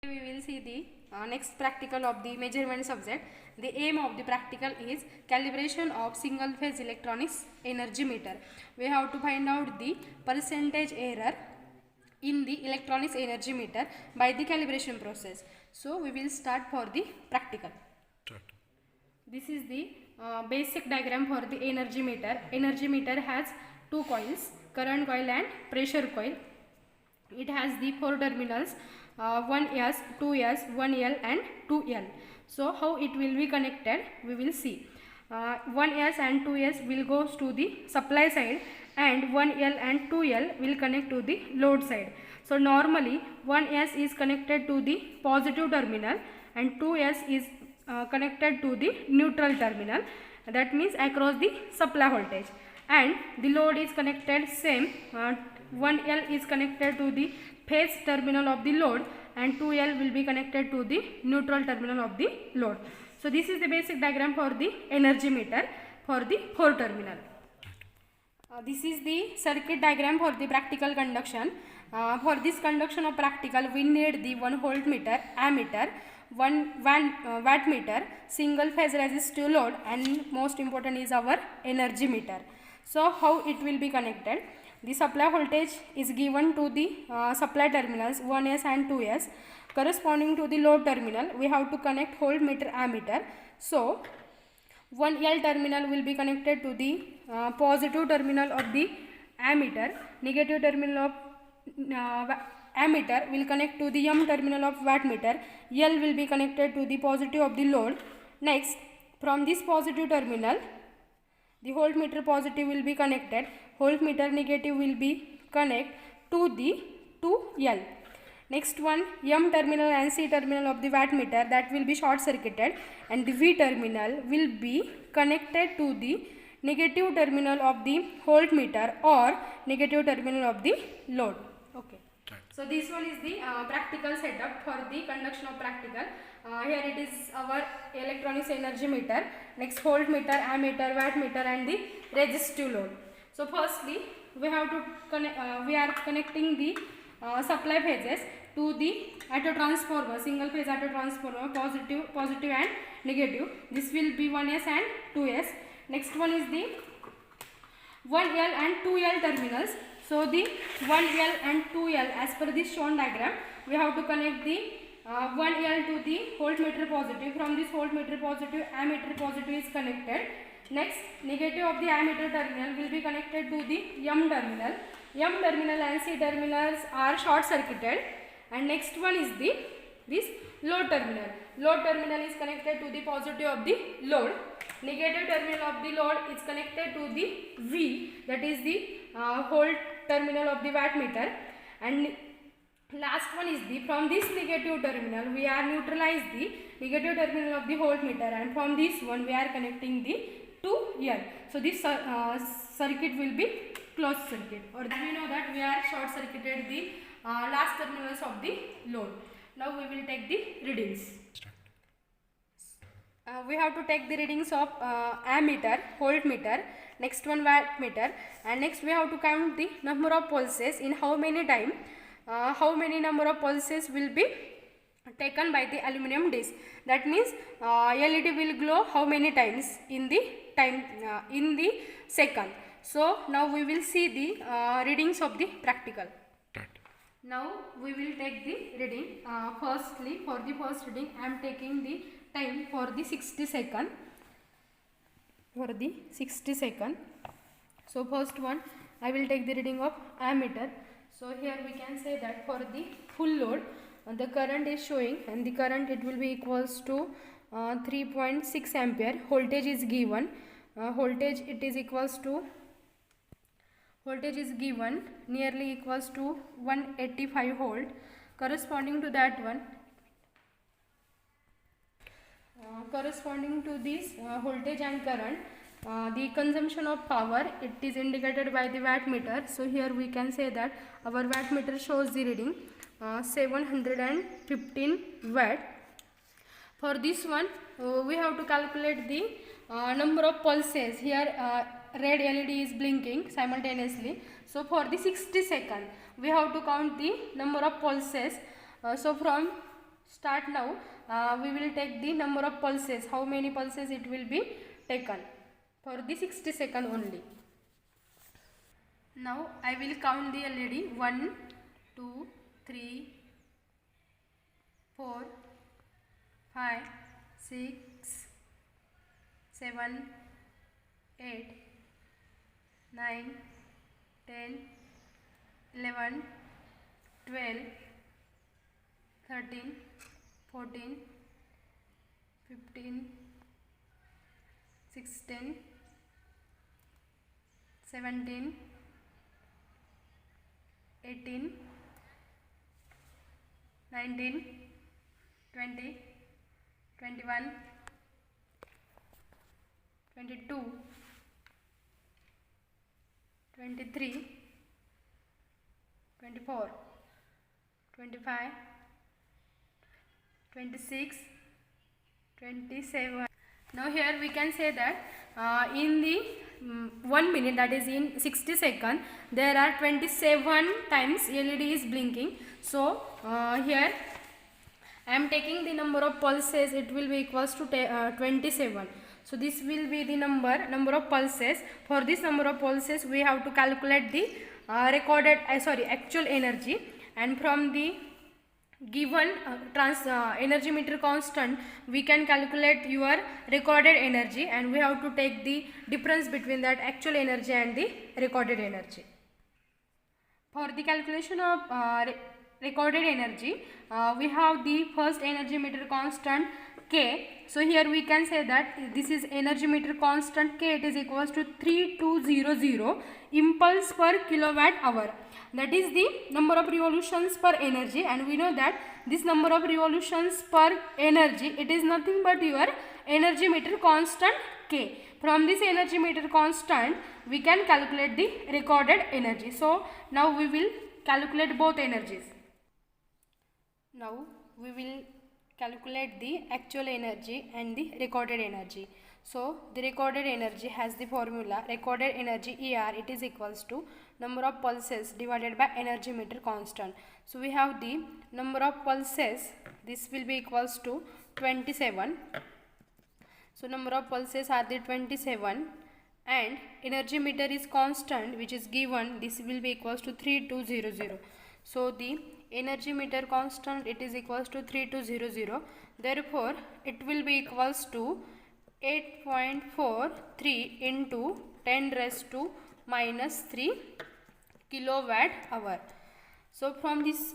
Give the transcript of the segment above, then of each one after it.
We will see the next practical of the measurement subject. The aim of the practical is calibration of single phase electronics energy meter. We have to find out the percentage error in the electronics energy meter by the calibration process. So we will start for the practical. This is the basic diagram for the energy meter. Energy meter has two coils, current coil and pressure coil. It has the four terminals, 1S, 2S, 1L and 2L. So how it will be connected, we will see. 1S and 2S will go to the supply side and 1L and 2L will connect to the load side. So normally 1S is connected to the positive terminal and 2S is connected to the neutral terminal, that means across the supply voltage, and the load is connected same. 1L is connected to the phase terminal of the load and 2L will be connected to the neutral terminal of the load. So this is the basic diagram for the energy meter for the 4 terminal. This is the circuit diagram for the practical conduction. For this conduction of practical, we need the 1 voltmeter, ammeter, 1 watt meter, single phase resistive load, and most important is our energy meter. So how it will be connected? The supply voltage is given to the supply terminals 1S and 2S. Corresponding to the load terminal, we have to connect voltmeter, ammeter. So 1L terminal will be connected to the positive terminal of the ammeter. Negative terminal of ammeter will connect to the M terminal of wattmeter. L will be connected to the positive of the load. Next, from this positive terminal, the voltmeter positive will be connected. Voltmeter negative will be connect to the 2L. Next one, M terminal and C terminal of the wattmeter, that will be short circuited, and the V terminal will be connected to the negative terminal of the voltmeter or negative terminal of the load. Okay. So this one is the practical setup for the conduction of practical. Here it is our electronics energy meter. Next, voltmeter, ammeter, wattmeter, and the resistive load. So firstly, we have to we are connecting the supply phases to the auto transformer, single phase auto transformer, positive and negative. This will be 1S and 2S. Next one is the 1L and 2L terminals. So the 1L and 2L, as per this shown diagram, we have to connect the 1L to the voltmeter positive. From this voltmeter positive, ammeter positive is connected. Next, negative of the ammeter terminal will be connected to the M terminal. M terminal and C terminals are short circuited. And next one is this load terminal. Load terminal is connected to the positive of the load. Negative terminal of the load is connected to the V, that is the volt terminal of the wattmeter. And last one is from this negative terminal we are neutralize the negative terminal of the voltmeter, and from this one we are connecting the 2L. So this circuit will be closed circuit, or we know that we are short circuited the last terminals of the load. Now we will take the readings. We have to take the readings of ammeter, voltmeter, next one wattmeter, and next we have to count the number of pulses in how many time, how many number of pulses will be taken by the aluminum disc. That means LED will glow how many times in the time in the second. So now we will see the readings of the practical. Now we will take the reading. Firstly, for the first reading, I am taking the time for the 60 second. For the 60 second. So first one, I will take the reading of ammeter. So here we can say that for the full load, the current is showing, and the current it will be equals to 3.6 ampere. Voltage is given. Voltage it is equals to. Voltage is given nearly equals to 185 volt. Corresponding to that one, corresponding to this voltage and current, the consumption of power, it is indicated by the wattmeter. So here we can say that our wattmeter shows the reading 715 watt. For this one, we have to calculate the number of pulses. Here red LED is blinking simultaneously. So for the 60 second, we have to count the number of pulses. So from Start now. We will take the number of pulses. How many pulses it will be taken for the 60 seconds only. Now I will count the LED. 1, 2, 3, 4, 5, 6, 7, 8, 9, 10, 11, 12, 13, 14, 15, 16, 17, 18, 19, 20, 21, 22, 23, 24, 25, 26, 27. Now here we can say that in the 1 minute, that is in 60 seconds, there are 27 times LED is blinking. So here I am taking the number of pulses. It will be equals to 27. So this will be the number of pulses. For this number of pulses, we have to calculate the actual energy, and from the given energy meter constant, we can calculate your recorded energy, and we have to take the difference between that actual energy and the recorded energy. For the calculation of recorded energy, we have the first energy meter constant K. So here we can say that this is energy meter constant K. It is equals to 3200 impulse per kilowatt hour. That is the number of revolutions per energy, and we know that this number of revolutions per energy, it is nothing but your energy meter constant K. From this energy meter constant, we can calculate the recorded energy. So now we will calculate both energies. Now we will calculate the actual energy and the recorded energy. So the recorded energy has the formula recorded energy ER, it is equals to number of pulses divided by energy meter constant. So we have the number of pulses, this will be equals to 27. So number of pulses are the 27, and energy meter is constant, which is given, this will be equals to 3200. So the energy meter constant, it is equals to 3200. Therefore it will be equals to 8.43 into 10 raised to minus 3 kilowatt hour. So from this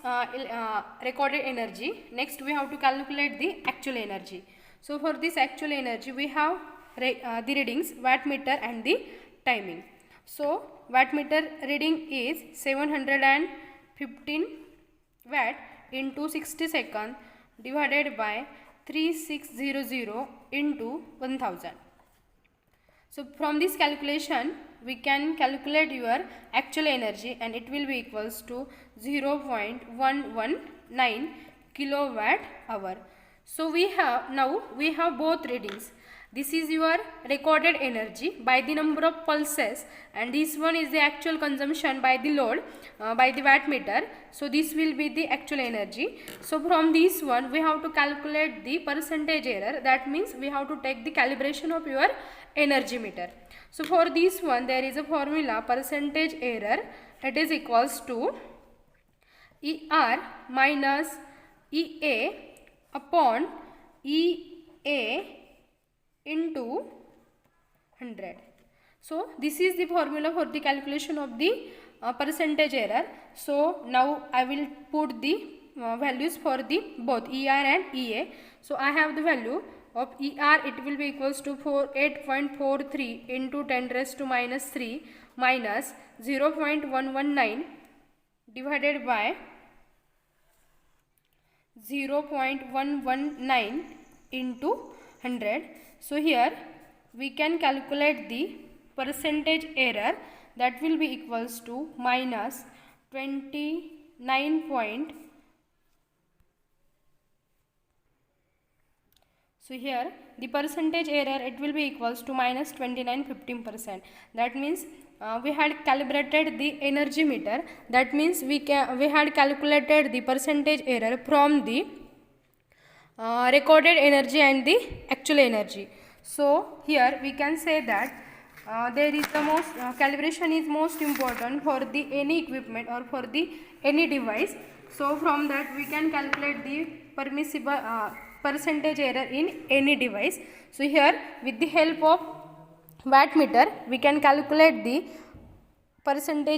recorded energy, next we have to calculate the actual energy. So for this actual energy, we have the readings, wattmeter and the timing. So wattmeter reading is 715 watt into 60 seconds divided by 3600 into 1000. So from this calculation, we can calculate your actual energy, and it will be equals to 0.119 kilowatt hour. So we have both readings. This is your recorded energy by the number of pulses, and this one is the actual consumption by the load by the wattmeter. So this will be the actual energy. So from this one, we have to calculate the percentage error. That means we have to take the calibration of your energy meter. So for this one, there is a formula percentage error. It is equals to ER minus EA upon EA into 100. So this is the formula for the calculation of the percentage error. So now I will put the values for the both ER and EA. So I have the value of ER, it will be equals to 8.43 into 10 raised to minus 3 minus 0.119 divided by 0.119 into 100. So here we can calculate the percentage error, that will be equals to minus 29. So here the percentage error, it will be equals to minus 29.15%. That means we had calibrated the energy meter. That means we had calculated the percentage error from the recorded energy and the actual energy. So here we can say that there is the most calibration is most important for the any equipment or for the any device. So from that we can calculate the permissible percentage error in any device. So here with the help of wattmeter we can calculate the percentage